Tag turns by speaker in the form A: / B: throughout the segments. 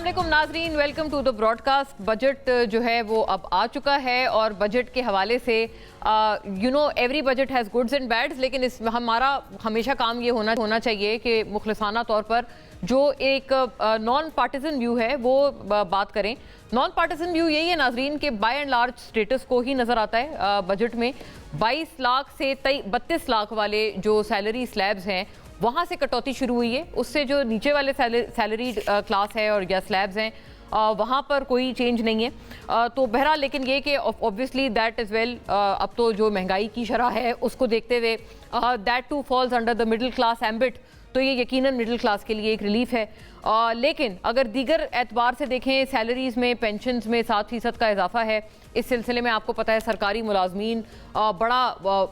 A: अस्सलामुअलैकुम नाजरीन, welcome to the broadcast. Budget जो है वो अब आ चुका है और बजट के हवाले से every budget has goods and bads, लेकिन इस हमारा हमेशा काम ये होना चाहिए कि मुखलिसाना तौर पर जो एक नॉन पार्टिजन व्यू है वो बात करें। नॉन पार्टिजन व्यू यही है नाजरीन कि बाय एंड लार्ज स्टेटस को ही नज़र आता है बजट में। 22 लाख से 32 लाख वाले जो सैलरी स्लैब्स हैं वहाँ से कटौती शुरू हुई है। उससे जो नीचे वाले सैलरी क्लास है और या स्लैब्स हैं वहाँ पर कोई चेंज नहीं है। तो बहरहाल लेकिन ये कि ऑब्वियसली दैट इज़ वेल, अब तो जो महंगाई की शरह है उसको देखते हुए that too falls under the middle class ambit, तो ये यकीनन मिडिल क्लास के लिए एक रिलीफ है। लेकिन अगर दीगर एतबार से देखें, सैलरीज़ में, पेंशन्स में 7% का इजाफा है। इस सिलसिले में आपको पता है सरकारी मुलाजमीन बड़ा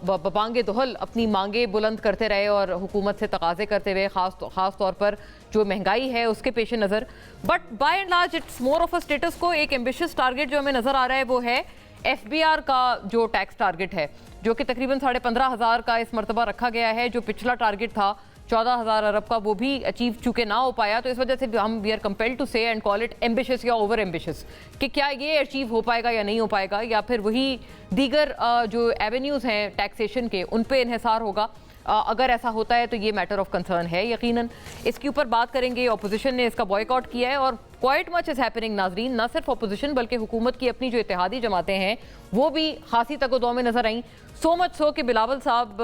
A: बबांगे दोहल अपनी मांगे बुलंद करते रहे और हुकूमत से तकाजे करते हुए ख़ास तौर पर जो महंगाई है उसके पेश नज़र। But by and large it's more of a status को। एक एम्बिशियस टारगेट जो हमें नज़र आ रहा है वो है FBR का जो टैक्स टारगेट है, जो कि तकरीबन 15,500 का इस मरतबा रखा गया है। जो पिछला टारगेट था 14,000 अरब का, वो भी अचीव चूँकि ना हो पाया, तो इस वजह से हम वी आर कंपेल्ड टू से एंड कॉल इट एम्बिशियस या ओवर एम्बिशियस कि क्या ये अचीव हो पाएगा या नहीं हो पाएगा, या फिर वही दीगर जो एवेन्यूज़ हैं टैक्सेशन के उन पे इन्हिसार होगा। अगर ऐसा होता है तो ये मैटर ऑफ कंसर्न है यकीनन। इसके ऊपर बात करेंगे। अपोजिशन ने इसका बॉयकॉट किया है और क्वाइट मच इज़ हैपनिंग नाजरीन। ना सिर्फ अपोजिशन बल्कि हुकूमत की अपनी जो इत्तेहादी जमातें हैं वो भी खासी तगदो में नजर आई। सो मच सो कि बिलावल साहब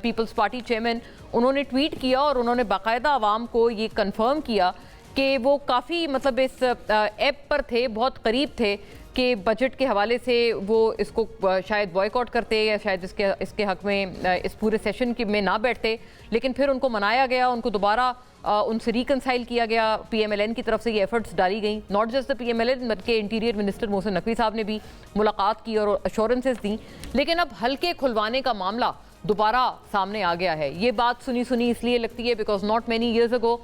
A: पीपल्स पार्टी चेयरमैन, उन्होंने ट्वीट किया और उन्होंने बाकायदा आवाम को ये कन्फर्म किया कि वो काफ़ी मतलब इस ऐप पर थे, बहुत करीब थे कि बजट के हवाले से वो इसको शायद बॉयकॉट करते या शायद इसके हक में इस पूरे सेशन में ना बैठते। लेकिन फिर उनको मनाया गया, उनको दोबारा उनसे रिकनसाइल किया गया। PMLN की तरफ से ये एफर्ट्स डाली गई, नॉट जस्ट द PMLN बल्कि इंटीरियर मिनिस्टर मोहसिन नकवी साहब ने भी मुलाकात की और अश्योरेंसेस दी। लेकिन अब हल्के खुलवाने का मामला दोबारा सामने आ गया है। ये बात सुनी इसलिए लगती है because not many years ago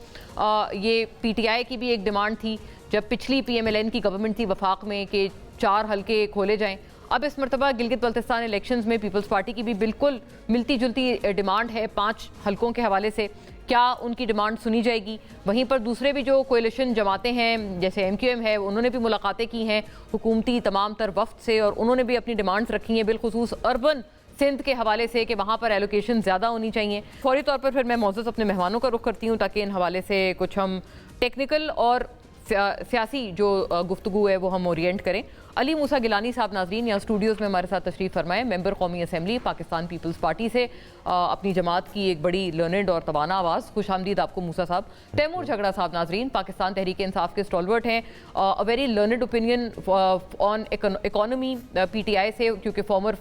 A: ये PTI की भी एक डिमांड थी जब पिछली PMLN की गवर्नमेंट थी वफाक में कि 4 हल्के खोले जाएं। अब इस मरतबा गिलगित बल्तिस्तान इलेक्शंस में पीपल्स पार्टी की भी बिल्कुल मिलती जुलती डिमांड है 5 हल्कों के हवाले से। क्या उनकी डिमांड सुनी जाएगी? वहीं पर दूसरे भी जो कोएलिशन जमातें हैं जैसे MQM है, उन्होंने भी मुलाकातें की हैं हुकूमती तमाम तर वफ्द से और उन्होंने भी अपनी डिमांड्स रखी हैं, बिलखुसूस अर्बन सिंध के हवाले से कि वहाँ पर एलोकेशन ज़्यादा होनी चाहिए। फौरी तौर पर फिर मैं मौजूद अपने मेहमानों का रुख करती हूँ ताकि इन हवाले से कुछ हम टेक्निकल और सियासी जो गुफ्तगू है वो हम ओरिएंट करें। अली मूसा गिलानी साहब नाजरीन यहाँ स्टूडियोज़ में हमारे साथ तशरीफ़ फरमाएं, मेंबर कौमी असम्बली पाकिस्तान पीपल्स पार्टी से, अपनी जमात की एक बड़ी लर्नेड और तवाना आवाज़। खुश आमदीद आपको मूसा साहब। तैमूर झगड़ा साहब नाजरीन पाकिस्तान तहरीक इंसाफ के स्टॉलवर्ट हैं, a very learned opinion on economy PTI से, क्योंकि फॉर्मर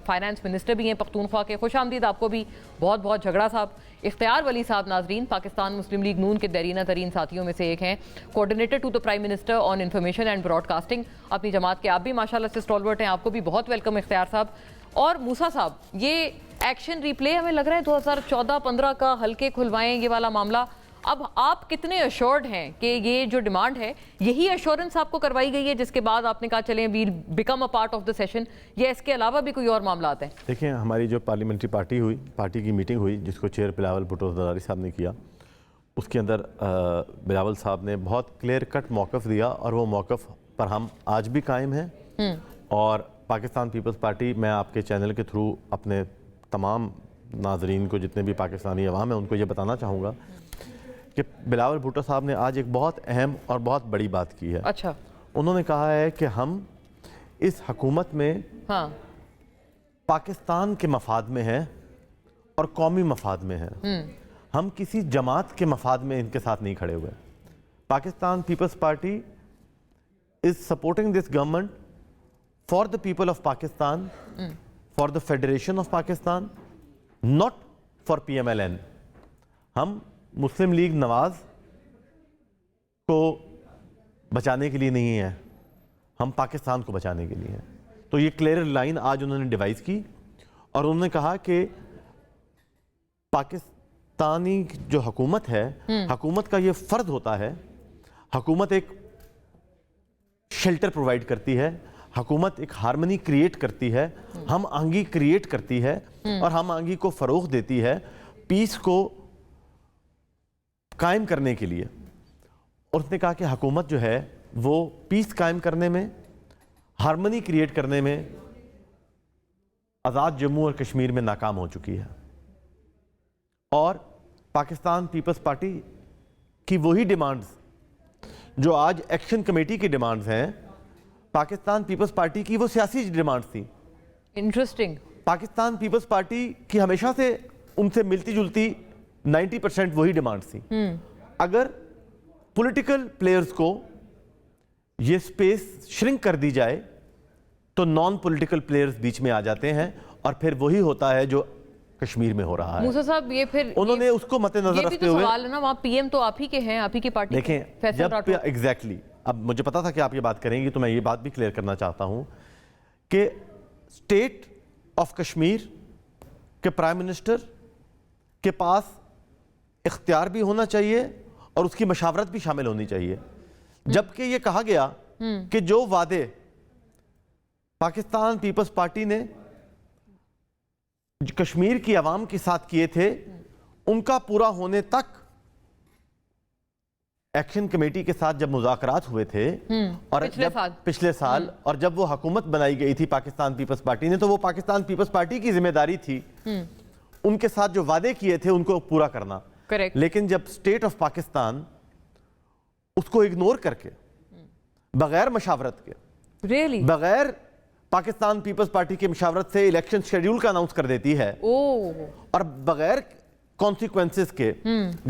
A: फाइनेंस मिनिस्टर भी हैं पख्तूनख्वा के। खुश आमदीद आपको भी बहुत झगड़ा साहब। इख्तियार वली साहब नाजरीन पाकिस्तान मुस्लिम लीग नून के देरीना तरीन साथियों में से एक हैं, coordinator to the prime minister on information and broadcasting अपनी जमात के। आप भी माशाल्लाह से स्टॉलवर्ट हैं, आपको भी बहुत वेलकम इख्तियार साहब। और मूसा साहब, ये एक्शन रिप्ले हमें लग रहा है 2014-15 का हल्के खुलवाएं ये वाला मामला। अब आप कितने अश्योर्ड हैं कि ये जो डिमांड है यही अश्योरेंस आपको करवाई गई है जिसके बाद आपने कहा चलें we become a part of the session, या इसके अलावा भी कोई और मामला आता है?
B: देखिए, हमारी जो पार्लियामेंट्री पार्टी की मीटिंग हुई जिसको चेयर बिलावल भुट्टो ज़रदारी साहब ने किया, उसके अंदर बिलावल साहब ने बहुत क्लियर कट मौक़िफ़ दिया और वो मौक़िफ़ पर हम आज भी कायम हैं। और पाकिस्तान पीपल्स पार्टी, मैं आपके चैनल के थ्रू अपने तमाम नाजरीन को, जितने भी पाकिस्तानी अवाम है, उनको ये बताना चाहूँगा कि बिलावल भुट्टो साहब ने आज एक बहुत अहम और बहुत बड़ी बात की है।
A: अच्छा।
B: उन्होंने कहा है कि हम इस हुकूमत में पाकिस्तान के मफाद में हैं और कौमी मफाद में हैं। हम किसी जमात के मफाद में इनके साथ नहीं खड़े हुए। Pakistan Peoples Party is supporting this government for the people of Pakistan, for the federation of Pakistan, not for PMLN। हम मुस्लिम लीग नवाज को बचाने के लिए नहीं है, हम पाकिस्तान को बचाने के लिए हैं। तो ये क्लियर लाइन आज उन्होंने डिवाइस की और उन्होंने कहा कि पाकिस्तानी जो हुकूमत है, हुकूमत का ये फर्ज होता है, हुकूमत एक शेल्टर प्रोवाइड करती है, हुकूमत एक हार्मनी क्रिएट करती है, हम आंगी क्रिएट करती है और हम आंगी को फ़रोग़ देती है पीस को कायम करने के लिए। اور اس نے کہا کہ حکومت جو ہے وہ پیس قائم کرنے میں، ہارمنی کریٹ کرنے میں آزاد جموں اور کشمیر میں ناکام ہو چکی ہے، اور پاکستان پیپلز پارٹی کی وہی ڈیمانڈز جو آج ایکشن کمیٹی کی ڈیمانڈز ہیں، پاکستان پیپلز پارٹی کی وہ سیاسی ڈیمانڈز تھیں.
A: انٹرسٹنگ.
B: پاکستان پیپلز پارٹی کی ہمیشہ سے ان سے ملتی جلتی 90% وہی ڈیمانڈز تھیں. اگر پولیٹیکل پلیئرز کو یہ سپیس شرنک کر دی جائے تو نان پولیٹیکل پلیئرز بیچ میں آ جاتے ہیں، اور پھر وہی ہوتا ہے جو کشمیر میں ہو رہا ہے.
A: موسیٰ صاحب یہ پھر
B: انہوں نے اس کو مد نظر رکھتے ہوئے،
A: سوال ہے نا، وہاں پی ایم تو آپ ہی کے ہیں، آپ ہی کی پارٹی.
B: دیکھیں جب ایگزیکٹلی، اب مجھے پتا تھا کہ آپ یہ بات کریں گی تو میں یہ بات بھی کلیئر کرنا چاہتا ہوں کہ اسٹیٹ آف کشمیر کے پرائم منسٹر کے پاس اختیار بھی ہونا چاہیے اور اس کی مشاورت بھی شامل ہونی چاہیے. جبکہ یہ کہا گیا کہ جو وعدے پاکستان پیپلز پارٹی نے کشمیر کی عوام کے ساتھ کیے تھے ان کا پورا ہونے تک ایکشن کمیٹی کے ساتھ جب مذاکرات ہوئے تھے اور پچھلے سال اور جب وہ حکومت بنائی گئی تھی پاکستان پیپلز پارٹی نے، تو وہ پاکستان پیپلز پارٹی کی ذمہ داری تھی ان کے ساتھ جو وعدے کیے تھے ان کو پورا کرنا. لیکن جب اسٹیٹ آف پاکستان اس کو اگنور کر کے بغیر مشاورت کے، بغیر پاکستان پیپلز پارٹی کی مشاورت سے الیکشن شیڈیول کا اناؤنس کر دیتی ہے، اور بغیر کانسیکوینسز کے،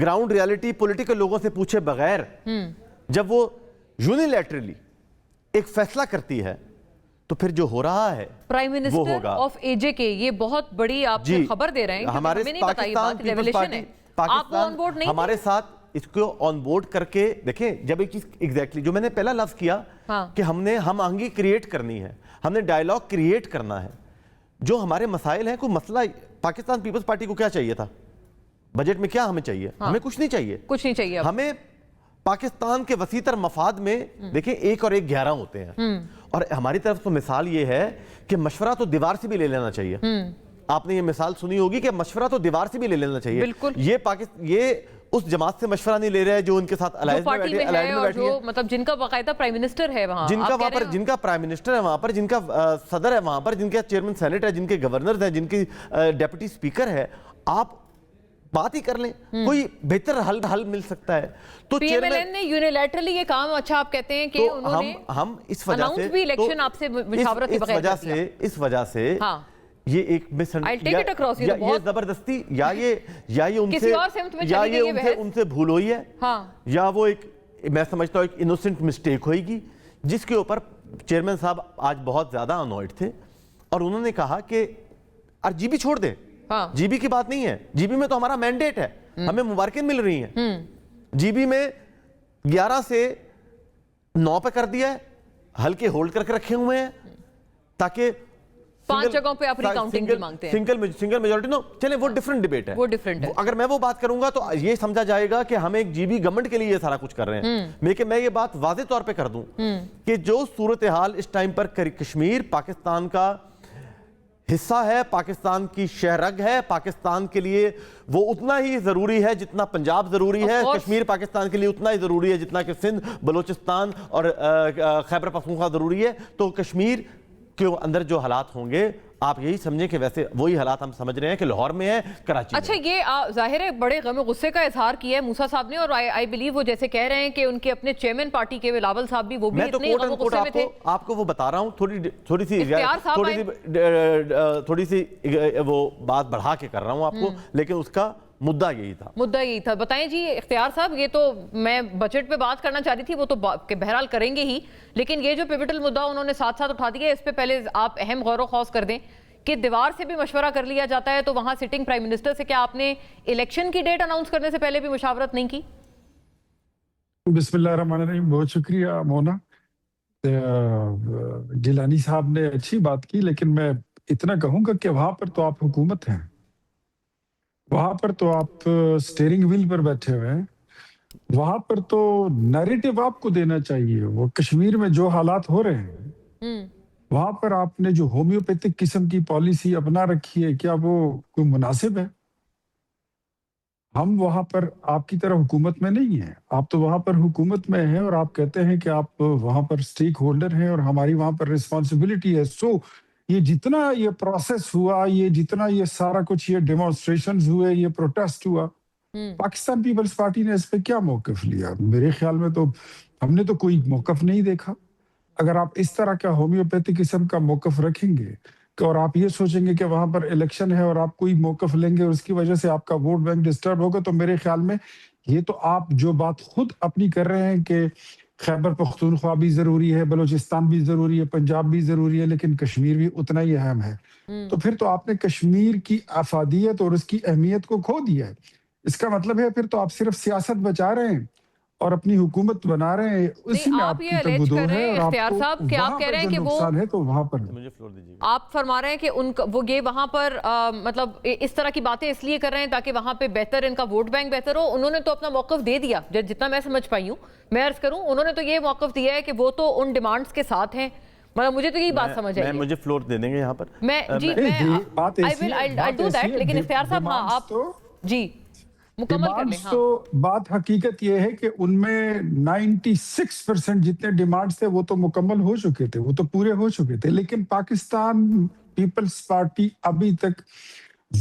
B: گراؤنڈ ریالٹی پولیٹیکل لوگوں سے پوچھے بغیر جب وہ یونیلیٹرلی ایک فیصلہ کرتی ہے تو پھر جو ہو رہا ہے
A: پرائم منسٹر آف اے جے کے، یہ بہت بڑی آپ کو خبر دے رہے ہیں،
B: ہمارے پاکستان پیپلز پارٹی ہمارے ساتھ اس کو آن بورڈ کر کے دیکھیں. جب ایک چیز ایگزیکٹلی جو میں نے پہلا لفظ کیا کہ ہم آہنگی کریٹ کرنی ہے، ہم نے ڈائیلاگ کریٹ کرنا ہے. جو ہمارے مسائل ہیں، کوئی مسئلہ پاکستان پیپلز پارٹی کو کیا چاہیے تھا بجٹ میں؟ کیا ہمیں چاہیے؟ ہمیں کچھ نہیں چاہیے. ہمیں پاکستان کے وسیع تر مفاد میں دیکھیں 1 اور 1 11 ہوتے ہیں، اور ہماری طرف تو مثال یہ ہے کہ مشورہ تو دیوار سے بھی لے لینا چاہیے. آپ نے یہ مثال سنی ہوگی کہ مشورہ تو دیوار سے بھی لے لینا چاہیے. یہ اس جماعت سے مشورہ نہیں لے رہے ہیں جو ان کے ساتھ الائنس میں بیٹھی ہے،
A: مطلب جن کا باقاعدہ پرائم منسٹر ہے وہاں،
B: جن کا پرائم منسٹر ہے وہاں پر، جن کا صدر ہے وہاں پر، جن کا چیئرمین سینٹ ہے، جن کے گورنرز ہیں، جن کی ڈیپٹی سپیکر ہے. آپ بات ہی کر لیں، کوئی بہتر حل مل سکتا ہے. تو
A: پی ایم ایل این نے یونیلیٹرلی یہ کام، اچھا آپ کہتے ہیں کہ انہوں نے
B: ہم اس وجہ سے
A: بھی الیکشن آپ سے مشاورت کے بغیر کر دیا.
B: اس وجہ سے یہ ایک یہ زبردستی یا یہ ان سے بھول ہوئی ہے، یا وہ ایک، میں سمجھتا ہوں ایک انوسنٹ مسٹیک ہوئے گی جس کے اوپر چیئرمین صاحب آج بہت زیادہ انوائڈ تھے، اور انہوں نے کہا کہ جی بی چھوڑ دیں. جی بی کی بات نہیں ہے، جی بی میں تو ہمارا مینڈیٹ ہے، ہمیں مبارکیں مل رہی ہیں. جی بی میں 11 سے 9 پہ کر دیا ہے، ہلکے ہولڈ کر کے رکھے ہوئے ہیں تاکہ
A: 5 جگہوں پہ آپ ریکاؤنٹنگ بھی مانگتے ہیں.
B: سنگل میجورٹی نو چلیں، وہ ڈیفرنٹ ڈیبیٹ ہے. اگر میں وہ بات کروں گا تو یہ سمجھا جائے گا کہ ہم ایک جی بی گورنمنٹ کے لیے یہ سارا کچھ کر رہے ہیں. لیکن میں یہ بات واضح طور پہ کر دوں کہ جو صورتحال اس ٹائم پر کشمیر پاکستان کا حصہ ہے، پاکستان کی شہرگ ہے، پاکستان کے لیے وہ اتنا ہی ضروری ہے جتنا پنجاب ضروری ہے. کشمیر پاکستان کے لیے اتنا ہی ضروری ہے جتنا کہ سندھ، بلوچستان اور خیبر پختونخوا ضروری ہے. تو کشمیر کے اندر جو حالات ہوں گے، آپ یہی سمجھیں کہ ویسے وہی حالات ہم سمجھ رہے ہیں کہ لاہور میں ہے، کراچی میں.
A: اچھا، یہ ظاہر ہے بڑے غم و غصے کا اظہار کیا ہے موسیٰ صاحب نے، اور آئی بلیو وہ جیسے کہہ رہے ہیں کہ ان کے اپنے چیئرمین پارٹی کے بلاول صاحب بھی، وہ بھی اتنے غم و غصے میں تھے.
B: آپ کو وہ بتا رہا ہوں، تھوڑی سی وہ بات بڑھا کے کر رہا ہوں آپ کو، لیکن اس کا مدعا یہی تھا.
A: بتائیں جی اختیار صاحب، یہ تو میں بجٹ پہ بات کرنا چاہ رہی تھی، وہ تو بہرحال کریں گے ہی، لیکن یہ جو پیوٹل مدعا انہوں نے ساتھ ساتھ اٹھا دیا، اس پہ پہلے آپ اہم غور و خوض کر دیں کہ دیوار سے بھی مشورہ کر لیا جاتا ہے، تو وہاں سٹنگ پرائم منسٹر سے کیا آپ نے الیکشن کی ڈیٹ اناؤنس کرنے سے پہلے بھی مشاورت نہیں کی؟
C: بسم اللہ الرحمن الرحیم. بہت شکریہ مونا. جیلانی صاحب نے اچھی بات کی، لیکن میں اتنا کہوں گا کہ وہاں پر تو آپ حکومت ہیں، وہاں پر تو آپ سٹیئرنگ ویل پر بیٹھے ہوئے ہیں، وہاں پر تو نیریٹو آپ کو دینا چاہیے. وہ کشمیر میں جو حالات ہو رہے ہیں وہاں پر آپ نے جو ہومیوپیتھک قسم کی پالیسی اپنا رکھی ہے، کیا وہ کوئی مناسب ہے؟ ہم وہاں پر آپ کی طرح حکومت میں نہیں ہیں. آپ تو وہاں پر حکومت میں ہیں اور آپ کہتے ہیں کہ آپ وہاں پر اسٹیک ہولڈر ہیں اور ہماری وہاں پر رسپانسبلٹی ہے. سو یہ جتنا یہ پروسیس ہوا, یہ جتنا یہ سارا کچھ, یہ ڈیمانسٹریشنز ہوئے, یہ پروٹیسٹ ہوا, پاکستان پیپلز پارٹی نے اس پہ کیا موقف لیا؟ میرے خیال میں تو ہم نے تو کوئی موقف نہیں دیکھا. اگر آپ اس طرح کا ہومیوپیتھی قسم کا موقف رکھیں گے اور آپ یہ سوچیں گے کہ وہاں پر الیکشن ہے اور آپ کوئی موقف لیں گے اور اس کی وجہ سے آپ کا ووٹ بینک ڈسٹرب ہوگا, تو میرے خیال میں یہ تو آپ جو بات خود اپنی کر رہے ہیں کہ خیبر پختونخوا بھی ضروری ہے, بلوچستان بھی ضروری ہے, پنجاب بھی ضروری ہے, لیکن کشمیر بھی اتنا ہی اہم ہے, تو پھر تو آپ نے کشمیر کی افادیت اور اس کی اہمیت کو کھو دیا ہے. اس کا مطلب ہے پھر تو آپ صرف سیاست بچا رہے ہیں اور اپنی حکومت بنا رہے ہیں, اسی میں
A: آپ
C: آپ
A: یہ
C: کی
A: الیج کر
C: تگدو
A: رہے
C: ہے.
A: ہیں
C: اور آپ
A: اختیار
C: کو
A: صاحب کہ آپ
C: وہاں
A: کہہ
C: پر
A: رہے ہیں
C: جو
A: کہ وہ
C: نقصان ہے تو وہاں پر
B: مجھے فلور دیجیے گا.
A: آپ فرما رہے ہیں کہ وہ یہ وہاں پر مطلب اس طرح کی باتیں اس لیے کر رہے ہیں تاکہ وہاں پہ بہتر ان کا ووٹ بینک بہتر ہو. انہوں نے تو اپنا موقف دے دیا, جتنا میں سمجھ پائی ہوں. میں عرض کروں, انہوں نے تو یہ موقف دیا ہے کہ وہ تو ان ڈیمانڈز کے ساتھ ہیں. مطلب مجھے تو یہی بات سمجھ آئی ہے.
B: مجھے فلور دے دیں گے یہاں پر.
C: بات ایسی ہے,
A: I'll do that, لیکن اختیار صاحب ہاں آپ جی مکمل کر لیں.
C: ڈیمانڈز تو بات حقیقت یہ ہے کہ ان میں 96% جتنے ڈیمانڈز تھے وہ تو مکمل ہو چکے تھے, وہ تو پورے ہو چکے تھے. لیکن پاکستان پیپلز پارٹی ابھی تک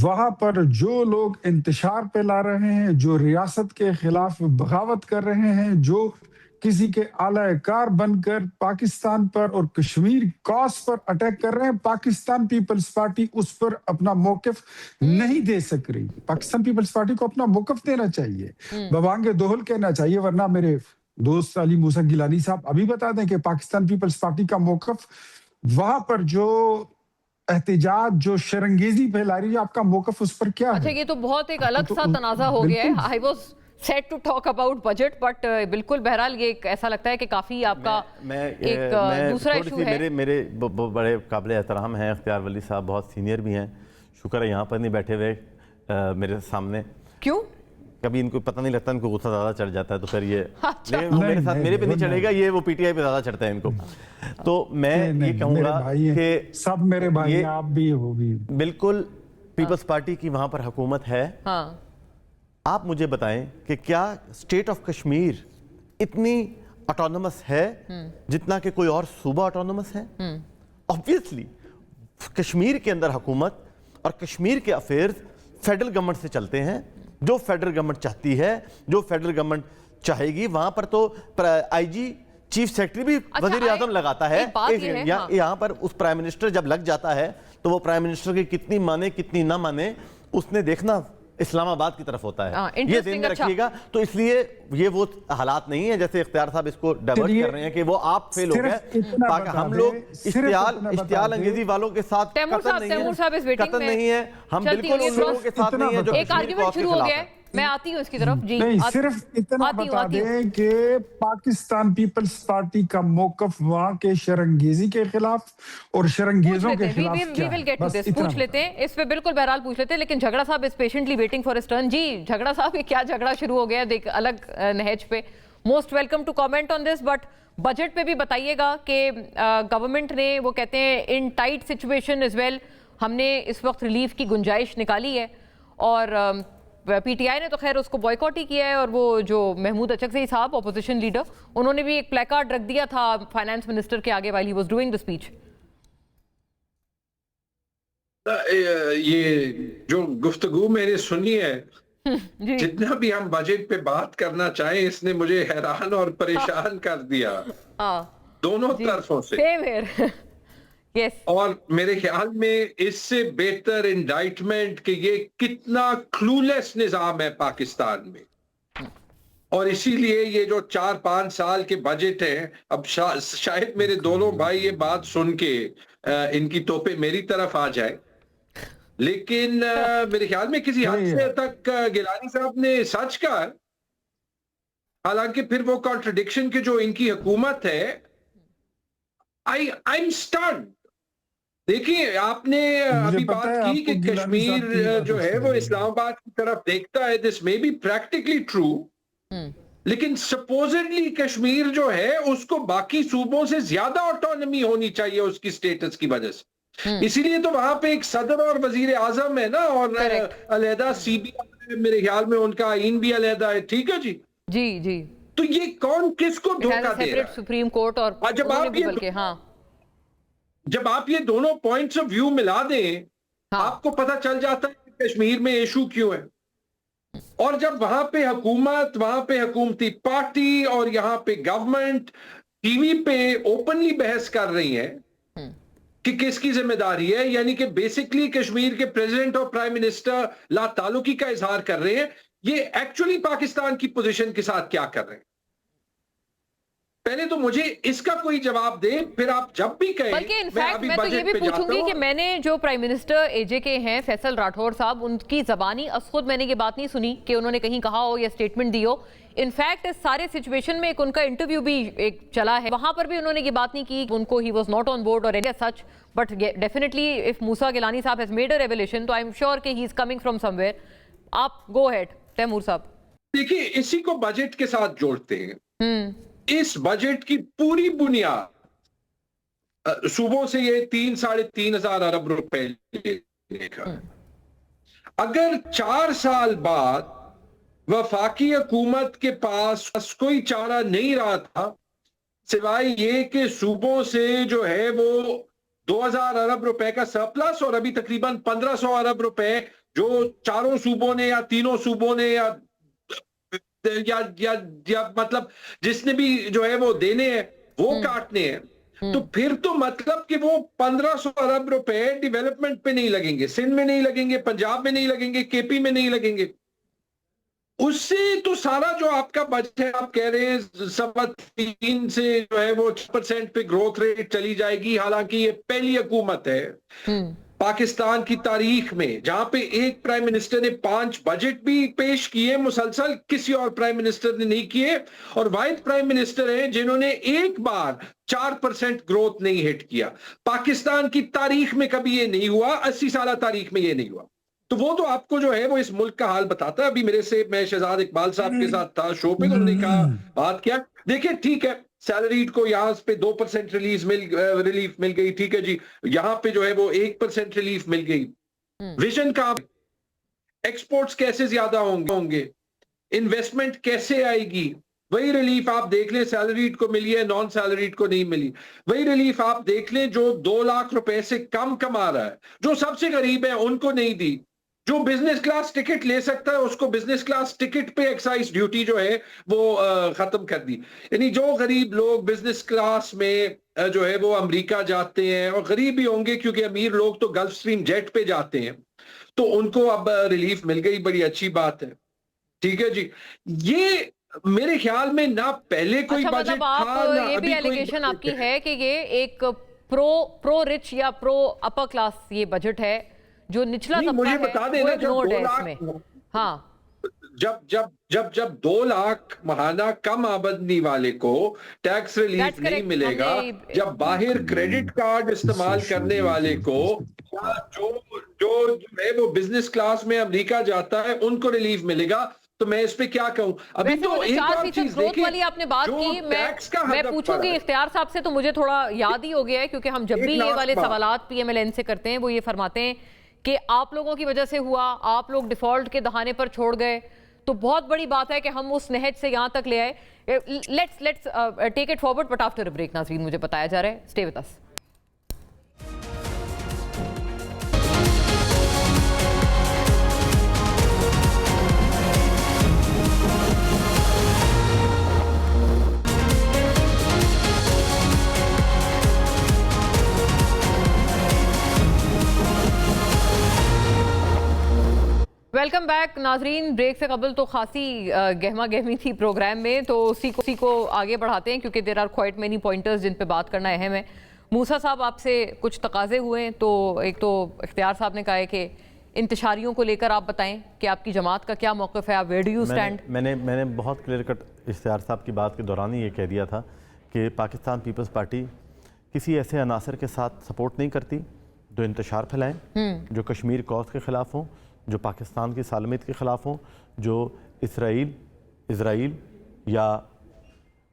C: وہاں پر جو لوگ انتشار پہ لا رہے ہیں, جو ریاست کے خلاف بغاوت کر رہے ہیں, جو کسی کے اعلی کار بن کر پاکستان پر اور کشمیر کاز پر اٹیک کر رہے ہیں, پاکستان پیپلز پارٹی اس پر اپنا موقف نہیں دے سک رہی. پاکستان پیپلز پارٹی کو اپنا موقف دینا چاہیے, بوانگ دوہل کہنا چاہیے, ورنہ میرے دوست علی موسیٰ گیلانی صاحب ابھی بتا دیں کہ پاکستان پیپلز پارٹی کا موقف وہاں پر جو احتجاج, جو شرنگیزی پھیلا رہی ہے, آپ کا موقف اس پر کیا ہے؟
A: اچھا, یہ تو بہت ایک الگ سا تنازع ہو گیا ہے. I was set to talk about budget, but بالکل بہرحال یہ ایسا لگتا ہے کہ کافی آپ کا ایک دوسرا ایشو ہے.
B: میرے بڑے قابل احترام ہیں اختیار ولی صاحب, بہت سینئر بھی ہیں, شکر ہے یہاں پر نہیں بیٹھے ہوئے میرے سامنے.
A: کیوں؟
B: کبھی ان کو پتہ نہیں لگتا, ان کو غصہ زیادہ چڑھ جاتا ہے تو پھر یہ میرے ساتھ, میرے پہ نہیں چڑھے گا, یہ وہ پی ٹی آئی پہ زیادہ چڑھتا ہے ان کو. تو میں یہ کہوں گا کہ
C: سب میرے بھائی, آپ بھی ہوگی
B: بالکل پیپلز پارٹی کی وہاں پر حکومت ہے. آپ مجھے بتائیں کہ کیا اسٹیٹ آف کشمیر اتنی آٹونومس ہے جتنا کہ کوئی اور صوبہ آٹونومس ہے؟ obviously کشمیر کے اندر حکومت اور کشمیر کے افیئرز فیڈرل گورنمنٹ سے چلتے ہیں. جو فیڈرل گورنمنٹ چاہتی ہے, جو فیڈرل گورنمنٹ چاہے گی, وہاں پر تو آئی جی چیف سیکرٹری بھی وزیر اعظم لگاتا ہے. یہاں پر اس پرائم منسٹر جب لگ جاتا ہے تو وہ پرائم منسٹر کی کتنی مانے کتنی نہ مانے اس نے دیکھنا اسلام آباد کی طرف ہوتا ہے. یہ ذہن میں رکھیے گا. تو اس لیے یہ وہ حالات نہیں ہیں جیسے اختیار صاحب اس کو ڈائیورٹ کر رہے ہیں کہ وہ آپ فیل ہو گئے. ہم لوگ اشتعال انگیزی والوں کے ساتھ قتل نہیں ہے, ہم بالکل ان لوگوں کے ساتھ نہیں ہیں جو کشمیر کو کے خلاف ہیں.
A: میں آتی ہوں اس کی طرف. جی
C: نہیں, صرف اتنا بتا دیں کہ پاکستان پیپلز پارٹی کا موقف وہاں کے شرنگیزی کے خلاف اور شرنگیزوں کے خلاف کیا ہے,
A: پوچھ لیتے ہیں اس پہ. بالکل بہرحال پوچھ لیتے ہیں, لیکن جھگڑا صاحب is patiently waiting for his turn. جی جھگڑا صاحب, کیا جھگڑا شروع ہو گیا دیکھ الگ نہج پہ. Most welcome to comment on this, but budget پہ بھی بتائیے گا کہ گورنمنٹ نے, وہ کہتے ہیں ان ٹائٹ سچویشن از ویل, ہم نے اس وقت ریلیف کی گنجائش نکالی ہے. اور پی ٹی آئی نے تو خیر اس کو بوائیکاٹ ہی کیا ہے, اور وہ جو محمود اچکزئی صاحب اپوزیشن لیڈر, انہوں نے بھی ایک پلے کارڈ رکھ دیا تھا فائنانس منسٹر کے آگے while he was doing the speech.
D: یہ جو گفتگو میں نے سنی ہے, جتنا بھی ہم بجٹ پہ بات کرنا چاہیں, اس نے مجھے حیران اور پریشان کر دیا دونوں طرفوں سے. اور میرے خیال میں اس سے بہتر انڈائٹمنٹ کہ یہ کتنا کلولیس نظام ہے پاکستان میں. اور اسی لیے یہ جو 4-5 سال کے بجٹ ہیں, اب شاید میرے دونوں بھائی یہ بات سن کے ان کی توپے میری طرف آ جائے, لیکن میرے خیال میں کسی حد سے تک گیلانی صاحب نے سچ کہا. حالانکہ پھر وہ کانٹرڈکشن کے جو ان کی حکومت ہے, I'm stunned. دیکھیں, آپ نے ابھی بات کی کہ کشمیر جو ہے وہ اسلام آباد کی طرف دیکھتا ہے. دس may be practically true, لیکن سپوزڈلی کشمیر جو ہے اس کو باقی صوبوں سے زیادہ آٹونومی ہونی چاہیے اس کی سٹیٹس کی وجہ سے. اسی لیے تو وہاں پہ ایک صدر اور وزیر اعظم ہے نا, اور علیحدہ CBI मेरे ख्याल में उनका आइन भी अलहदा है, ठीक है जी।
A: जी जी,
D: तो ये कौन किसको धोखा दे रहा है?
A: सुप्रीम कोर्ट और
D: जब
A: उन्होंने
D: आप
A: भी
D: ये
A: बल्कि हाँ
D: जब आप ये दोनों पॉइंट्स ऑफ व्यू मिला दें,
A: हाँ
D: आपको पता चल जाता है कि कश्मीर में इशू क्यों है। और जब वहां पे हुकूमत, वहां पे हुकूमती पार्टी और यहाँ पे गवर्नमेंट टीवी पे ओपनली बहस कर रही है कि किसकी जिम्मेदारी है, यानी कि बेसिकली कश्मीर के प्रेसिडेंट और प्राइम मिनिस्टर ला ताल्लुकी का इजहार कर रहे हैं, ये एक्चुअली पाकिस्तान की पोजीशन के साथ क्या कर रहे हैं? पहले तो मुझे इसका कोई जवाब दे, फिर आप जब भी कहें।
A: बल्कि इनफैक्ट मैं तो ये भी पूछूंगी कि मैंने जो प्राइम मिनिस्टर एजे के हैं फैसल राठौर साहब, उनकी जबानी खुद मैंने ये बात नहीं सुनी कि उन्होंने कहीं कहा हो या स्टेटमेंट दी हो। इनफैक्ट इस सारे सिचुएशन में एक उनका इंटरव्यू भी एक चला है, वहां पर भी उन्होंने ये बात नहीं की उनको he was not on board और any such, but definitely if Musa Gilani साहब हैज मेड अ रेवलेशन तो आई एम श्योर कि he is coming from somewhere. आप गो अहेड तैमूर साहब।
D: देखिए, इसी को बजट के साथ जोड़ते हैं। इस बजट की पूरी बुनियाद सूबों से ये 3-3.5 अरब रुपए लेगा। अगर 4 साल बाद वफाकी हुकूमत के पास कोई चारा नहीं रहा था सिवाय ये कि सूबों से जो है वो 2000 अरब रुपए का सरप्लस और अभी तकरीबन 1500 अरब रुपए जो चारों सूबों ने या तीनों सूबों ने या मतलब जिसने भी जो है वो देने हैं वो काटने हैं, तो फिर तो मतलब कि वो 1500 अरब रुपए डेवलपमेंट पे नहीं लगेंगे, सिंध में नहीं लगेंगे, पंजाब में नहीं लगेंगे, केपी में नहीं लगेंगे। उससे तो सारा जो आपका बजट है, आप कह रहे हैं 3.25 से जो है वो 6% पे ग्रोथ रेट चली जाएगी। हालांकि ये पहली हुकूमत है पाकिस्तान की तारीख में जहां पे एक प्राइम मिनिस्टर ने 5 बजट भी पेश किए मुसलसल, किसी और प्राइम मिनिस्टर ने नहीं किए, और वाहिद प्राइम मिनिस्टर हैं जिन्होंने एक बार 4% ग्रोथ नहीं हिट किया। पाकिस्तान की तारीख में कभी ये नहीं हुआ, 80 साल तारीख में ये नहीं हुआ। तो वो तो आपको जो है वो इस मुल्क का हाल बताता है। अभी मेरे से मैं शहजाद इकबाल साहब के साथ था शो पे, तो उन्होंने कहा बात क्या, देखिए ठीक है सैलरीड को यहाँ पे 2% रिलीफ मिल गई, ठीक है जी, यहाँ पे जो है वो 1% रिलीफ मिल गई। विजन कहाँ, एक्सपोर्ट्स कैसे ज्यादा होंगे, इन्वेस्टमेंट कैसे आएगी, वही रिलीफ आप देख लें सैलरीड को मिली है, नॉन सैलरीड को नहीं मिली। वही रिलीफ आप देख लें जो 2 लाख रुपए से कम कमा रहा है, जो सबसे गरीब है उनको नहीं दी। जो बिजनेस क्लास टिकट ले सकता है उसको बिजनेस क्लास टिकट पे एक्साइज ड्यूटी जो है वो खत्म कर दी। यानी जो गरीब लोग बिजनेस क्लास में जो है वो अमेरिका जाते हैं, और गरीब भी होंगे क्योंकि अमीर लोग तो गल्फ स्ट्रीम जेट पे जाते हैं, तो उनको अब रिलीफ मिल गई, बड़ी अच्छी बात है, ठीक है जी। ये मेरे ख्याल में ना पहले कोई बजट
A: मतलब आप
D: था ना
A: ये भी
D: अभी कोई
A: एलिगेशन
D: बजट
A: आपकी है कि ये एक प्रो रिच या प्रो अपर क्लास ये बजट है, जो निचला तबका
D: मुझे
A: है
D: बता
A: वो
D: देना, जब
A: ignored
D: 2
A: है
D: लाख
A: इसमें। हाँ,
D: जब 2 लाख महाना कम आमदनी वाले को टैक्स रिलीफ
A: That's
D: नहीं
A: correct.
D: मिलेगा,
A: हमने-
D: जब बाहर क्रेडिट कार्ड इस्तेमाल करने वाले को या जो है वो बिजनेस क्लास में अमेरिका जाता है उनको रिलीफ मिलेगा, तो मैं इस पे क्या कहूं। अभी
A: वैसे
D: तो
A: वो जो
D: एक और
A: 4%
D: चीज
A: ग्रोथ
D: देखिए,
A: वाली आपने बात
D: जो
A: की,
D: टैक्स का
A: मैं
D: हदफ
A: पूछूंगी
D: पड़ा है।
A: इख्तियार साहब से, तो मुझे थोड़ा याद ही हो गया है क्योंकि हम जब भी
D: एक
A: ये
D: लास्ट
A: वाले
D: बात।
A: सवालात पीएमएलएन से करते हैं वो ये फरमाते हैं कि आप लोगों की वजह से हुआ, आप लोग डिफॉल्ट के दहाने पर छोड़ गए, तो बहुत बड़ी बात है कि हम उस नहज से यहां तक ले आए। Let's take it forward but after a break. नाज़रीन, मुझे बताया जा रहा है, stay with us. Welcome back नाजरीन। ब्रेक से कबल तो खासी गहमा गहमी थी प्रोग्राम में, तो उसी को आगे बढ़ाते हैं क्योंकि there are quite many pointers जिन पे बात करना अहम है। मूसा साहब, आपसे कुछ तकाजे हुए हैं, तो एक तो इख्तियार साहब ने कहा है कि इंतशारियों को लेकर आप बताएं कि आपकी जमात का क्या मौक़िफ़ है, आप वेयर डू यू स्टैंड।
B: मैंने बहुत क्लियर कट इख्तियार साहब की बात के दौरान ही ये कह दिया था कि पाकिस्तान पीपल्स पार्टी किसी ऐसे अनासर के साथ सपोर्ट नहीं करती जो इंतशार फैलाएं, जो कश्मीर कॉज के ख़िलाफ़ हों, जो पाकिस्तान की सालमियत के ख़िलाफ़ हों, जो इसराइल या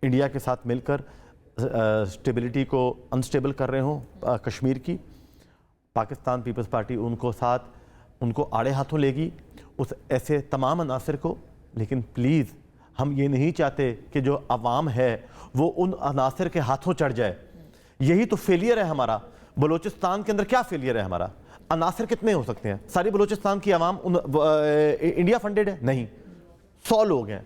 B: इंडिया के साथ मिलकर स्टेबिलिटी को अनस्टेबल कर रहे हों कश्मीर की। पाकिस्तान पीपल्स पार्टी उनको आड़े हाथों लेगी, उस ऐसे तमाम अनासर को, लेकिन प्लीज़ हम ये नहीं चाहते कि जो अवाम है वो उन अनासर के हाथों चढ़ जाए। यही तो फेलियर है हमारा। बलूचिस्तान के अंदर क्या फेलियर है हमारा? अनासर कितने हो सकते हैं? सारी बलूचिस्तान की आवाम इंडिया फंडेड है? नहीं। 100 लोग हैं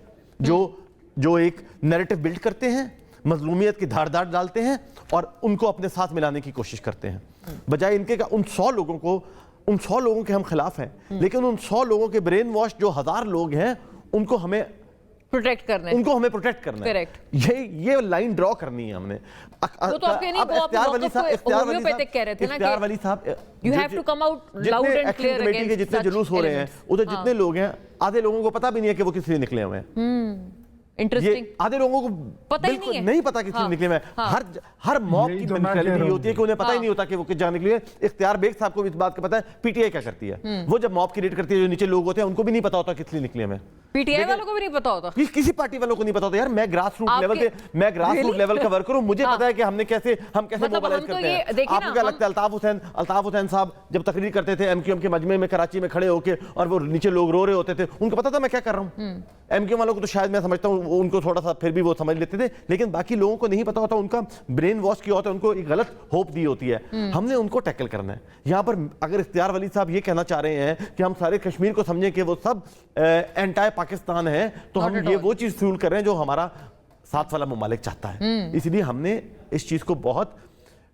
B: जो एक नैरेटिव बिल्ड करते हैं, मजलूमियत की धार डालते हैं और उनको अपने साथ मिलाने की कोशिश करते हैं, बजाय इनके का उन 100 लोगों के हम खिलाफ हैं, लेकिन उन 100 लोगों के ब्रेन वॉश जो 1000 लोग हैं उनको हमें
A: प्रोटेक्ट करना है,
B: प्रोटेक्ट करना है।
A: करेक्ट।
B: ये लाइन ड्रॉ करनी है हमने।
A: वो तो आपके नहीं, वो आप होम्योपैथिक कह रहे थे ना कि
B: इख्तियार वली साहब,
A: you have to come out loud and clear
B: committee के जितने जुलूस हो रहे हैं, उधर जितने लोग हैं, आधे लोगों को पता भी नहीं है कि वो किस लिए निकले हुए हैं।
A: इंटरेस्टिंग।
B: आधे लोगों को
A: पता ही नहीं है,
B: नहीं पता किस लिए निकले हुए हैं। हर मॉब की मेंटालिटी होती है कि उन्हें पता ही नहीं होता कि वो किस जगह निकले। इख्तियार बेग साहब को इस बात का पता है। पीटीआई क्या करती है? वो जब मॉब क्रिएट करती है, जो नीचे लोग होते हैं उनको भी नहीं पता होता किस लिए निकले हुए।
A: पीटीआई वालों को भी नहीं पता होता,
B: किसी पार्टी वालों को नहीं पता होता। यार मैं ग्रास रूट लेवल का वर्कर हूं, मुझे पता है कि हम कैसे मोबिलाइज करते हैं। आपको क्या लगता है अल्ताफ हुसैन साहब जब तकरीर करते थे एमक्यूएम के मजमे में कराची में खड़े होकर, और वो नीचे लोग रो रहे होते थे, उनको पता था मैं क्या कर रहा हूं? एमक्यूएम वालों को तो शायद मैं समझता हूं उनको थोड़ा सा फिर भी वो समझ लेते थे, लेकिन बाकी लोगों को नहीं पता होता। उनका ब्रेन वॉश किया होता है, उनको एक गलत होप दी होती है। हमने उनको टैकल करना है। यहाँ पर अगर इख्तियार वली साहब ये कहना चाह रहे हैं कि हम सारे कश्मीर को समझें कि वो सब एंटी पाकिस्तान है, तो हम ये वो चीज फ्यूल कर रहे हैं जो हमारा साथ वाला मुमालिक चाहता है। इसलिए हमने इस चीज को बहुत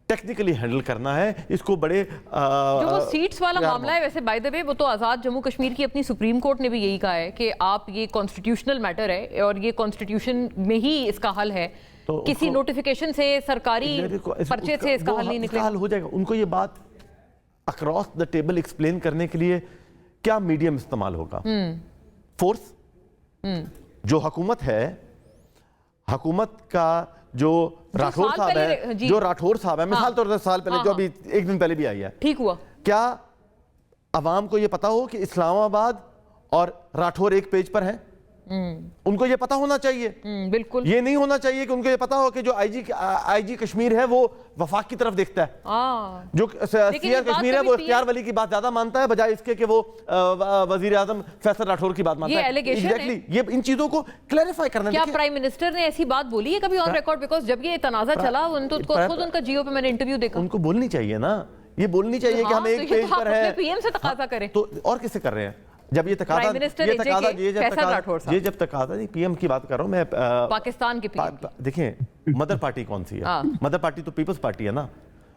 B: टेक्निकली हैंडल करना है। इसको बड़े
A: जो वो सीट्स वाला मामला है, वैसे बाय द वे वो तो आज़ाद जम्मू कश्मीर की अपनी सुप्रीम कोर्ट ने भी यही कहा है कि आप ये कॉन्स्टिट्यूशनल मैटर है और ये कॉन्स्टिट्यूशन में ही इसका हल है, तो किसी नोटिफिकेशन से, सरकारी पर्चे से इसका हल नहीं निकलेगा।
B: हल हो जाएगा। उनको ये बात अक्रॉस द टेबल एक्सप्लेन करने के लिए क्या मीडियम इस्तेमाल होगा? फोर्स। जो हुकूमत है, हुकूमत का जो राठौर साहब है, मिसाल तौर पर साल पहले जो अभी एक दिन पहले भी आई है,
A: ठीक हुआ।
B: क्या अवाम को ये पता हो कि इस्लामाबाद और राठौर एक पेज पर हैं? उनको ये पता होना चाहिए।
A: बिल्कुल।
B: ये नहीं होना चाहिए कि उनको ये पता हो कि जो आईजी कश्मीर है वो वफाक की तरफ देखता है, जो सीआर कश्मीर है वो इख्तियार वली की बात ज्यादा मानता है बजाय इसके कि वो वजीर आजम फैसल राठौर की बात मानता है। एग्जैक्टली, ये इन चीजों को क्लैरिफाई करना।
A: क्या प्राइम मिनिस्टर ने ऐसी बात बोली है कभी ऑन रिकॉर्ड? बिकॉज जब ये तनाजा चला, खुद उनका जियो पे मैंने इंटरव्यू देखा।
B: उनको बोलनी चाहिए ना, ये बोलनी चाहिए कि हम एक पेज पर है।
A: पीएम से तकाजा करें
B: तो और किससे कर रहे हैं? जब ये तकाजा नहीं, पीएम की बात कर रहा हूं मैं,
A: पाकिस्तान के पीएम।
B: देखें मदर पार्टी कौन सी है? मदर पार्टी तो पीपल्स पार्टी है ना।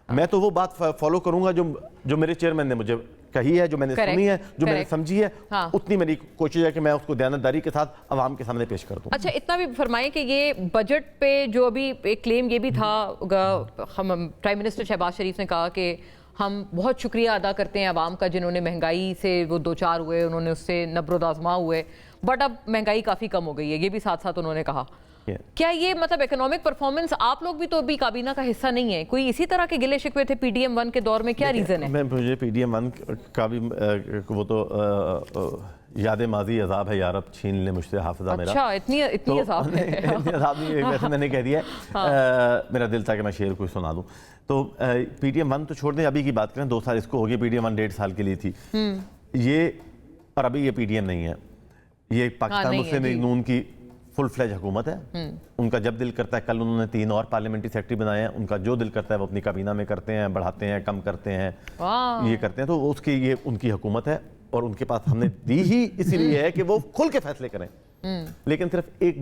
B: मैं तो वो बात फॉलो करूंगा जो मेरे चेयरमैन ने मुझे कही है, जो मैंने सुनी है, जो मैंने समझी है, उतनी मेरी कोशिश है कि मैं उसको दयानतदारी के साथ अवाम के सामने पेश कर दूं।
A: अच्छा, इतना भी फरमाएं कि ये बजट पे जो अभी एक क्लेम ये भी था, प्राइम मिनिस्टर शहबाज शरीफ ने कहा कि हम बहुत शुक्रिया अदा करते हैं अवाम का जिन्होंने महंगाई से वो दो चार हुए, उन्होंने उससे नब्रोदाजमा हुए, बट अब महंगाई काफ़ी कम हो गई है, ये भी साथ साथ उन्होंने कहा। क्या ये मतलब इकोनॉमिक परफॉर्मेंस, आप लोग भी तो अभी काबीना का हिस्सा नहीं है, कोई इसी तरह के गिले शिकवे थे पीडीएम 1 के दौर में? क्या रीज़न है?
B: मुझे पीडीएम 1 का भी वो तो याद माजी अजाब है यारब छीन ले मुझसे हाफिजा मेरा।
A: अच्छा, इतनी अजाब है?
B: इतनी अजाब नहीं, वैसे मैंने कह दिया। मेरा दिल था कि मैं शेर कोई सुना दूं। तो पीडीएम 1 तो छोड़ दें, अभी की बात करें, 2 साल इसको हो गए। पीडीएम 1 1.5 साल के लिए थी ये, और अभी ये पीडीएम नहीं है, ये पाकिस्तान मुस्लिम लीग नून की फुल फ्लेज हुकूमत है। उनका जब दिल करता है, कल उन्होंने 3 और पार्लियामेंट्री सेक्रेटरी बनाए हैं, उनका जो दिल करता है वो अपनी काबीना में करते हैं, बढ़ाते हैं, कम करते हैं, ये करते हैं। तो उसकी ये उनकी हुकूमत है और उनके पास हमने दी ही इसीलिए है कि वो खुल के फैसले करें। लेकिन सिर्फ एक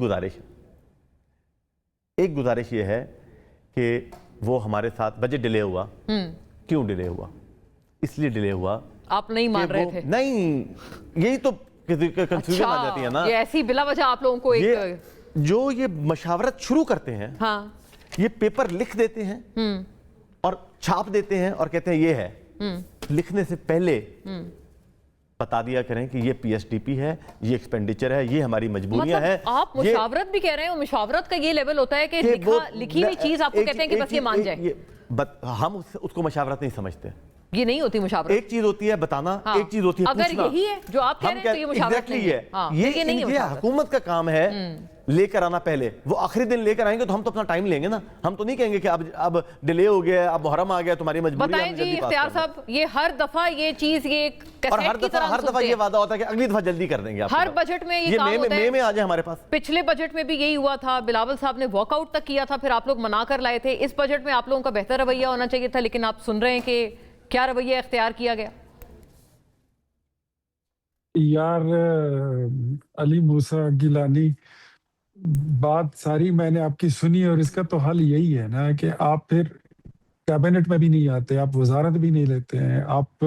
B: गुजारिश ये है कि वो हमारे साथ बजट डिले हुआ। क्यों डिले हुआ? इसलिए डिले हुआ,
A: आप नहीं मान रहे थे?
B: नहीं, यही तो कंफ्यूजन आ जाती है ना।
A: ये ऐसी बिला वजह आप लोगों को
B: जो ये मशावरत शुरू करते हैं, ये पेपर लिख देते हैं और छाप देते हैं और कहते हैं ये है। लिखने से पहले बता दिया करें कि ये पीएसडीपी है, ये एक्सपेंडिचर है, ये हमारी मजबूरियां हैं।
A: आप मुशावरत भी कह रहे हैं, मुशावरत का ये लेवल होता है कि लिखी हुई चीज आपको कहते हैं कि बस ये मान जाए।
B: हम उसको मशावरत नहीं समझते।
A: یہ نہیں ہوتی مشاورت.
B: ایک چیز ہوتی ہے بتانا, ایک چیز ہوتی ہے
A: اگر یہی ہے جو آپ کہہ رہے ہیں تو یہ مشاورت نہیں ہے.
B: یہ نہیں ہے, حکومت کا کام ہے لے کر آنا. پہلے وہ آخری دن لے کر آئیں گے تو ہم تو اپنا ٹائم لیں گے نا, ہم تو نہیں کہیں گے کہ اب ڈیلے ہو گیا, اب محرم آ گیا, تمہاری مجبوری ہے.
A: بتائیں جی اختیار صاحب, یہ ہر دفعہ یہ چیز یہ
B: اور ہر دفعہ یہ وعدہ ہوتا ہے کہ اگلی دفعہ جلدی کر دیں گے.
A: ہر بجٹ میں یہ کام ہوتا ہے.
B: مئی میں آ جائے ہمارے پاس.
A: پچھلے بجٹ میں بھی یہی ہوا تھا, بلاول صاحب نے واک آؤٹ تک کیا تھا, پھر آپ لوگ منا کر لائے تھے. اس بجٹ میں آپ لوگوں کا بہتر رویہ ہونا چاہیے تھا, لیکن آپ سن رہے ہیں کہ کیا رویہ اختیار کیا گیا.
C: یار علی موسیٰ گیلانی, بات ساری میں نے آپ کی سنی, اور اس کا تو حل یہی ہے نا کہ آپ پھر کیبنٹ میں بھی نہیں آتے, آپ وزارت بھی نہیں لیتے ہیں, آپ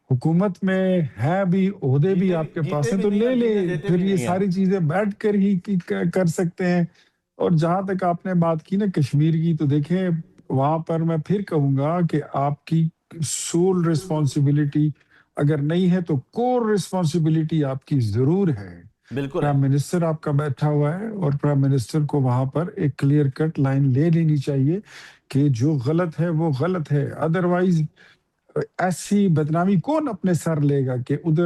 C: حکومت میں ہیں بھی, عہدے بھی آپ کے پاس ہیں, تو لے لے پھر یہ ساری چیزیں بیٹھ کر ہی کر سکتے ہیں. اور جہاں تک آپ نے بات کی نا کشمیر کی, تو دیکھیں وہاں پر میں پھر کہوں گا کہ آپ کی سول ریسپانسبلٹی اگر نہیں ہے تو کور ریسپانسبلٹی آپ کی ضرور ہے.
B: بالکل
C: پرائم منسٹر آپ کا بیٹھا ہوا ہے, اور پرائم منسٹر کو وہاں پر ایک کلیئر کٹ لائن لے لینی چاہیے کہ جو غلط ہے وہ غلط ہے. ادروائز ایسی بدنامی کون اپنے سر لے گا کہ ادھر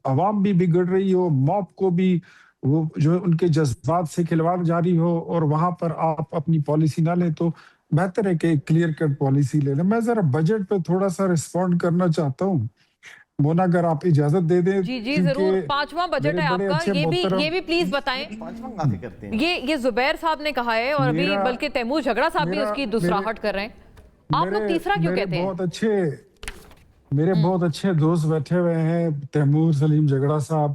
C: عوام بھی بگڑ رہی ہو, موب کو بھی وہ جو ان کے جذبات سے کھلواڑ جاری ہو, اور وہاں پر آپ اپنی پالیسی نہ لیں. تو بہتر ہے کہ ایک کلیئر کٹ پالیسی لے لیں. میں ذرا بجٹ پہ تھوڑا سا رسپونڈ کرنا چاہتا ہوں مونا, اگر آپ اجازت دے دیں.
A: جی ضرور. 5واں بجٹ ہے آپ کا, یہ بھی پلیز بتائیں. یہ زبیر صاحب نے کہا ہے, اور ابھی بلکہ تیمور جھگڑا صاحب بھی اس کی دوسراہٹ کر رہے ہیں. آپ لوگ تیسرا کیوں کہتے ہیں؟
C: میرے بہت اچھے دوست بیٹھے ہوئے ہیں, تیمور سلیم جھگڑا صاحب,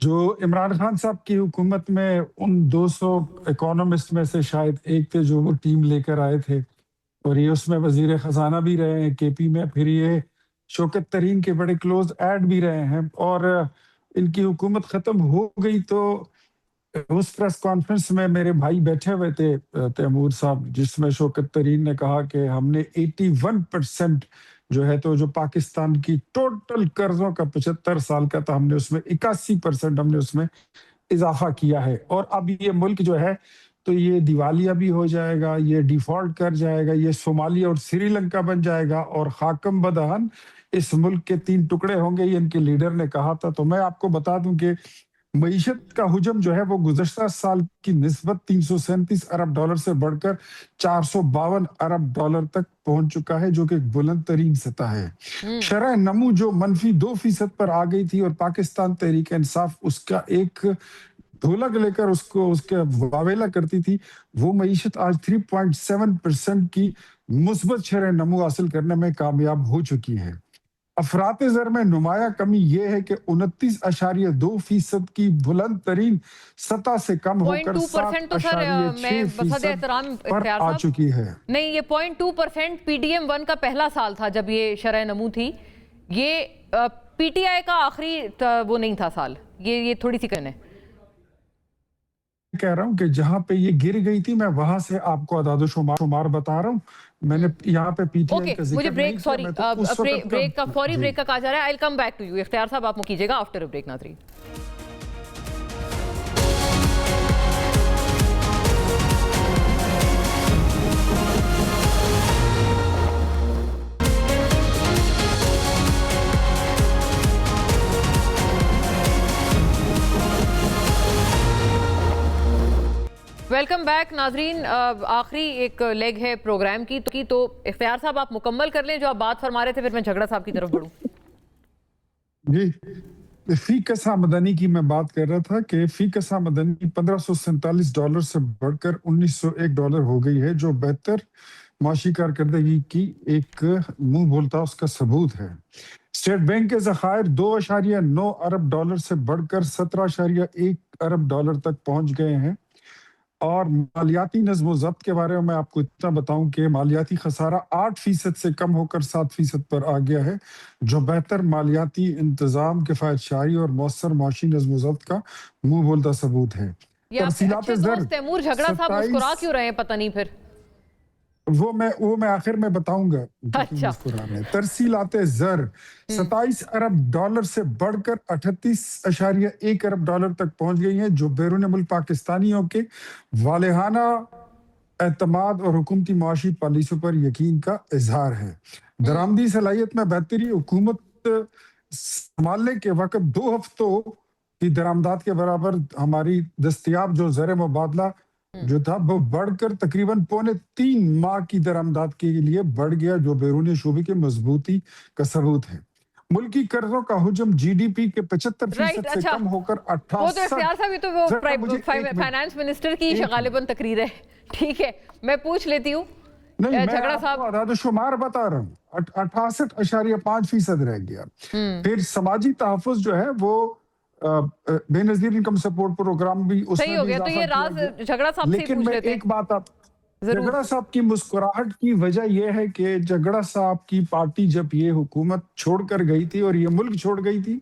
C: جو عمران خان صاحب کی حکومت میں ان 200 اکانومسٹ میں سے شاید ایک تھے جو وہ ٹیم لے کر آئے تھے, اور یہ اس میں وزیر خزانہ بھی رہے ہیں کے پی میں, پھر یہ شوکت ترین کے بڑے کلوز ایڈ بھی رہے ہیں. اور ان کی حکومت ختم ہو گئی تو اس پریس کانفرنس میں میرے بھائی بیٹھے ہوئے تھے تیمور صاحب, جس میں شوکت ترین نے کہا کہ ہم نے 81% جو ہے تو جو پاکستان کی ٹوٹل قرضوں کا 75 سال کا تھا, ہم نے اس میں 81% ہم نے اس میں اضافہ کیا ہے. اور اب یہ ملک جو ہے تو یہ دیوالیہ بھی ہو جائے گا, یہ ڈیفالٹ کر جائے گا, یہ صومالیہ اور سری لنکا بن جائے گا, اور خاکم بدہن اس ملک کے 3 ٹکڑے ہوں گے, یہ ان کے لیڈر نے کہا تھا. تو میں آپ کو بتا دوں کہ معیشت کا حجم جو ہے وہ گزشتہ سال کی نسبت 337 ارب ڈالر سے بڑھ کر 452 ارب ڈالر تک پہنچ چکا ہے, جو کہ ایک بلند ترین سطح ہے. شرح نمو جو -2% پر آ گئی تھی, اور پاکستان تحریک انصاف اس کا ایک ڈھولک لے کر اس کے واویلا کرتی تھی, وہ معیشت آج 3.7% کی مثبت شرح نمو حاصل کرنے میں کامیاب ہو چکی ہے. افراط زر میں نمایاں کمی یہ ہے کہ 29.2% کی بلند ترین سطح سے کم ہو کر 7.6% پر آ چکی ہے.
A: نہیں, یہ 0.2% پی ڈی ایم 1 کا پہلا سال تھا جب یہ شرح نمو تھی, یہ پی ٹی آئی کا آخری وہ نہیں تھا سال, یہ تھوڑی سی کہنے
C: کہہ رہا ہوں کہ جہاں پہ یہ گر گئی تھی میں وہاں سے آپ کو اعداد و شمار بتا رہا ہوں. میں نے یہاں پہ پی ٹی آئی کا ذکر نہیں کیا.
A: فوری بریک کا کہا جا رہا ہے. I'll come back to you. اختیار صاحب آپ کیجئے گا آفٹر بریک. ناظرین ویلکم بیک. ناظرین آخری ایک لیگ ہے پروگرام کی, تو اختیار صاحب آپ مکمل کر لیں جو آپ بات فرما رہے تھے, پھر میں جھگڑا صاحب کی طرف بڑھوں.
C: جی, فی کسا آمدنی کی میں بات کر رہا تھا کہ فی کسا آمدنی $1547 سے بڑھ کر $1901 ہو گئی ہے, جو بہتر معاشی کارکردگی کی ایک منہ بولتا اس کا ثبوت ہے. اسٹیٹ بینک کے ذخائر $2.9 ارب سے بڑھ کر $17.1 ارب تک پہنچ گئے ہیں. اور مالیاتی نظم و ضبط کے بارے میں آپ کو اتنا بتاؤں کہ مالیاتی خسارہ 8% سے کم ہو کر 7% پر آ گیا ہے, جو بہتر مالیاتی انتظام, کفایت شعاری اور مؤثر معاشی نظم و ضبط کا منہ بولتا ثبوت ہے.
A: ترسیلات زر تیمور جھگڑا صاحب مسکرا کیوں رہے ہیں پتہ نہیں, پھر
C: وہ میں آخر میں بتاؤں گا. ترسیلات زر 27 ارب ڈالر سے بڑھ کر 38.1 ارب ڈالر تک پہنچ گئی ہیں, جو بیرون ملک پاکستانیوں کے والہانہ اعتماد اور حکومتی معاشی پالیسیوں پر یقین کا اظہار ہے. दरामदी सलाहियत में बेहतरी, हुकूमत संभालने के वक्त 2 हफ्तों की दरामदात के बराबर हमारी दस्तयाब जो ज़र मुबादला जो था वो बढ़कर तकरीबन 2.25 माह की दरामदात के लिए बढ़ गया, जो बैरूनी शोबे की मजबूती का सबूत है। मुल्की कर्जों का हुजम जीडीपी के 75% से कम होकर
A: वो तो
C: 68।
A: इख्तियार साहब, ये तो वो फाइनेंस मिनिस्टर की गालिबन तकरीर है। ठीक है, मैं पूछ लेती हूँ।
C: नहीं, मैं
A: झगड़ा साहब
C: आपको आदाद-ओ-शुमार बता रहा हूँ। 68.5% रह गया। फिर समाजी तहफ़्फ़ुज़ जो है वो बेनज़ीर इनकम सपोर्ट प्रोग्राम भी उसमें
A: सही हो
C: भी
A: गया। तो ये
C: इजाफा
A: राज
C: किया गया।
A: झगड़ा साहब से ही
C: लेकिन
A: पूछ
C: मैं
A: लेते हैं।
C: एक बात आप
A: जरूर।
C: झगड़ा साहब की मुस्कुराहट की वजह यह है कि झगड़ा साहब की पार्टी जब ये हुकूमत छोड़कर गई थी और ये मुल्क छोड़ गई थी,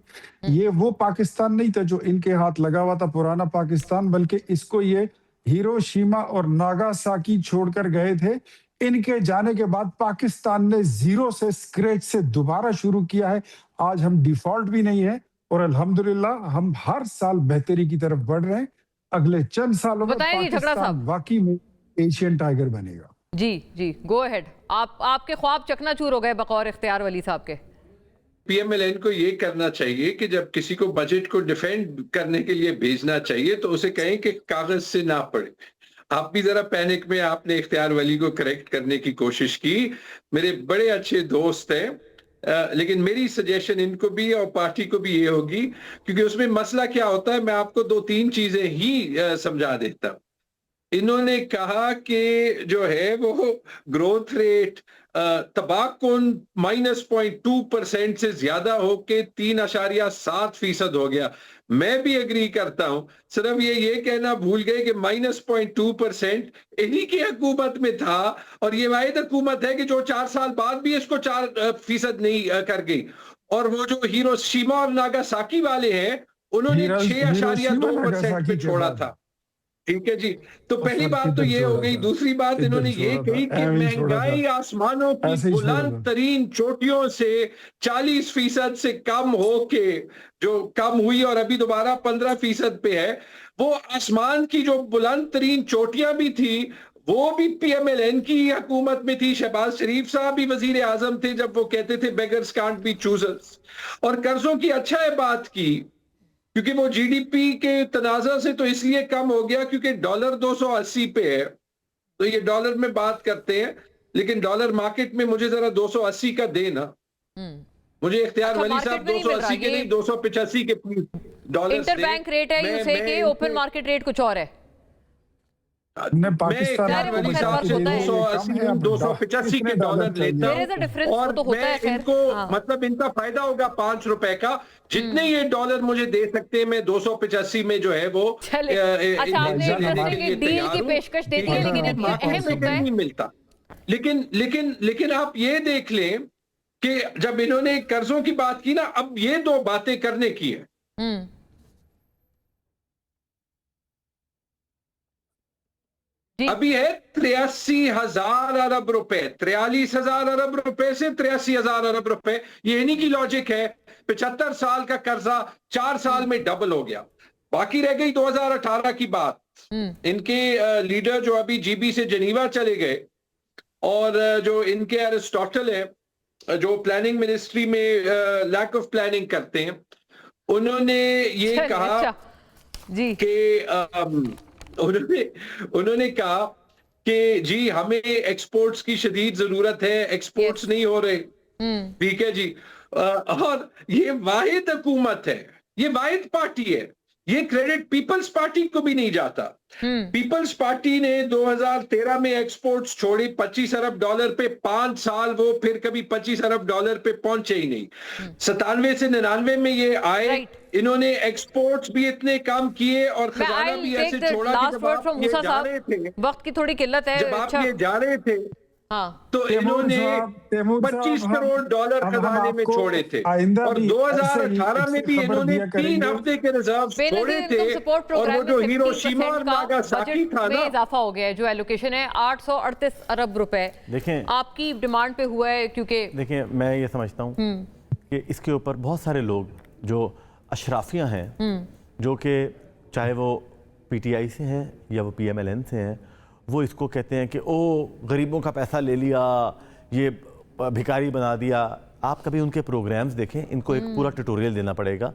C: ये वो पाकिस्तान नहीं था जो इनके हाथ लगा हुआ था, पुराना पाकिस्तान, बल्कि इसको ये हिरोशिमा और नागासाकी छोड़कर गए थे। इनके जाने के बाद पाकिस्तान ने जीरो से, स्क्रैच से दोबारा शुरू किया है। आज हम डिफॉल्ट भी नहीं है और अल्हम्दुलिल्लाह हम हर साल बेहतरी की तरफ बढ़ रहे हैं। अगले चंद सालों में
A: बताइए जी, झगड़ा
C: पाकिस्तान
A: साहब।
C: वाकई में एशियन टाइगर बनेगा।
A: जी जी, गो अहेड। आपके ख्वाब चकनाचूर हो गए बकौर इख्तियार वली साहब के।
D: पीएमएलएन को ये करना चाहिए कि जब किसी को बजट को डिफेंड करने के लिए भेजना चाहिए तो उसे कहें कि कागज से ना पढ़े। आप भी जरा पैनिक में आपने इख्तियार वली को करेक्ट करने की कोशिश की। मेरे बड़े अच्छे दोस्त हैं, लेकिन मेरी सजेशन इनको भी और पार्टी को भी ये होगी, क्योंकि उसमें मसला क्या होता है, मैं आपको 2-3 चीजें ही समझा देता हूं। इन्होंने कहा कि जो है वो ग्रोथ रेट तबाकुन -0.2% से ज्यादा होके 3.7% हो गया। मैं भी एग्री करता हूं, सिर्फ ये कहना भूल गए कि -0.2% इन्हीं की हुकूमत में था और ये वाहिद हुकूमत है कि जो 4 साल बाद भी इसको 4% नहीं कर गई। और वो जो हिरोशिमा और नागासाकी वाले हैं उन्होंने 6.2% पे छोड़ा था। ठीक है जी, तो पहली बात तो ये हो गई। दूसरी बात इन्होंने ये कही कि महंगाई आसमानों की बुलंद तरीन चोटियों से 40% से कम होके जो कम हुई और अभी दोबारा 15% पे है। वो आसमान की जो बुलंद तरीन चोटियां भी थी वो भी पीएमएलएन की हुकूमत में थी। शहबाज शरीफ साहब भी वजीर आजम थे जब वो कहते थे बेगर्स कांट बी चूजर्स। और कर्जों की अच्छा है बात की, क्योंकि वो जीडीपी के तनाज़ा से तो इसलिए कम हो गया क्योंकि डॉलर 280 पे है, तो ये डॉलर में बात करते हैं, लेकिन डॉलर मार्केट में मुझे जरा 280 का देना। मुझे इख्तियार वली साहब 280 के नहीं 285 के डॉलर
A: इंटरबैंक रेट है यूएसए के, ओपन मार्केट रेट कुछ और है।
C: मैं पाकिस्तान
D: वली साहब से 280 285 के डॉलर लेता हूं और मैं इनको मतलब इनका फायदा होगा 5 रुपए का। जितने ये डॉलर मुझे दे सकते हैं मैं 285 में जो है वो
A: अच्छा, आपने डील की पेशकश दे दी है, लेकिन अहम मुद्दा है
D: नहीं मिलता। लेकिन आप ये देख लें कि जब इन्होंने कर्जों की बात की ना, अब ये 2 बातें करने की है। अभी है 83,000 अरब रुपए, 43,000 अरब रुपए से 83,000 अरब रुपए। ये इन्हीं की लॉजिक है। 75 साल का कर्जा 4 साल में डबल हो गया। बाकी रह गई 2018 की बात। इनके लीडर जो अभी जीबी से जनीवा चले गए और जो इनके एरिस्टोटल है जो प्लानिंग मिनिस्ट्री में लैक ऑफ प्लानिंग करते हैं, उन्होंने ये कहा
A: जी
D: कि उन्होंने कहा कि जी हमें एक्सपोर्ट्स की शदीद जरूरत है, एक्सपोर्ट्स नहीं हो रहे। ठीक है जी। और ये वाहिद हुकूमत है, ये वाहिद पार्टी है, ये क्रेडिट पीपल्स पार्टी को भी नहीं जाता। पीपल्स पार्टी ने 2013 में एक्सपोर्ट्स छोड़ी 25 अरब डॉलर पे, 5 साल वो फिर कभी 25 अरब डॉलर पे पहुंचे ही नहीं। 97 से 99 में ये आए, इन्होंने एक्सपोर्ट्स भी इतने कम किए और खजाना भी ऐसे छोड़ा कि जब आप ये जा रहे थे,
A: वक्त की थोड़ी किल्लत है,
D: जब आप ये जा रहे थे तो इन्होंने 25 करोड़ डॉलर खजाने में छोड़े थे। और 2018 में भी इन्होंने 3 हफ्ते के रिजर्व छोड़े थे और वो जो हिरोशिमा और नागासाकी था ना,
A: इजाफा हो गया है। जो एलोकेशन है 838 अरब रुपए
B: देखें
A: आपकी डिमांड पे हुआ है। क्योंकि
B: देखिए मैं ये समझता हूँ कि इसके ऊपर बहुत सारे लोग जो अशराफियाँ हैं, जो कि चाहे वो पीटीआई से हैं या वो पीएमएलएन से हैं, वो इसको कहते हैं कि ओ गरीबों का पैसा ले लिया, ये भिखारी बना दिया। आप कभी उनके प्रोग्राम्स देखें, इनको एक पूरा ट्यूटोरियल देना पड़ेगा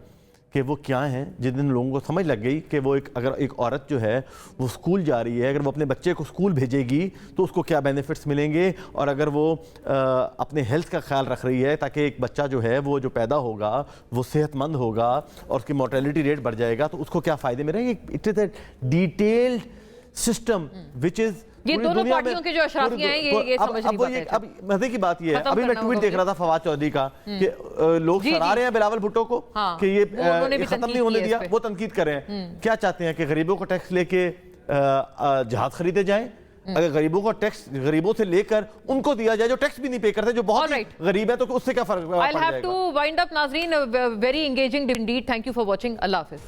B: कि वो क्या हैं। जिस दिन लोगों को समझ लग गई कि वो अगर एक औरत जो है वो स्कूल जा रही है, अगर वो अपने बच्चे को स्कूल भेजेगी तो उसको क्या बेनिफिट्स मिलेंगे, और अगर वो अपने हेल्थ का ख्याल रख रही है ताकि एक बच्चा जो है वो जो पैदा होगा वो सेहतमंद होगा और उसकी मोर्टेलिटी रेट बढ़ जाएगा, तो उसको क्या फ़ायदे मिलेंगे। It is a detailed system which is
A: ये दोनों पार्टियों के जो अशराफियां हैं ये समझ नहीं पाते।
B: अब मजे की बात ये है, अभी मैं ट्वीट देख रहा था फवाद चौधरी का कि लोग सराह रहे हैं बिलावल भुट्टो को कि ये खत्म नहीं होने दिया, वो तनकीद कर रहे हैं। क्या चाहते हैं कि गरीबों को टैक्स लेके जहाज खरीदे जाएं? अगर गरीबों को टैक्स गरीबों से लेकर उनको दिया जाए जो टैक्स भी नहीं पे करते, जो बहुत गरीब है, तो उससे क्या फर्क पड़ जाएगा।
A: I'll have to wind up, नाज़रीन, very engaging indeed. Thank you for watching. Allah Hafiz.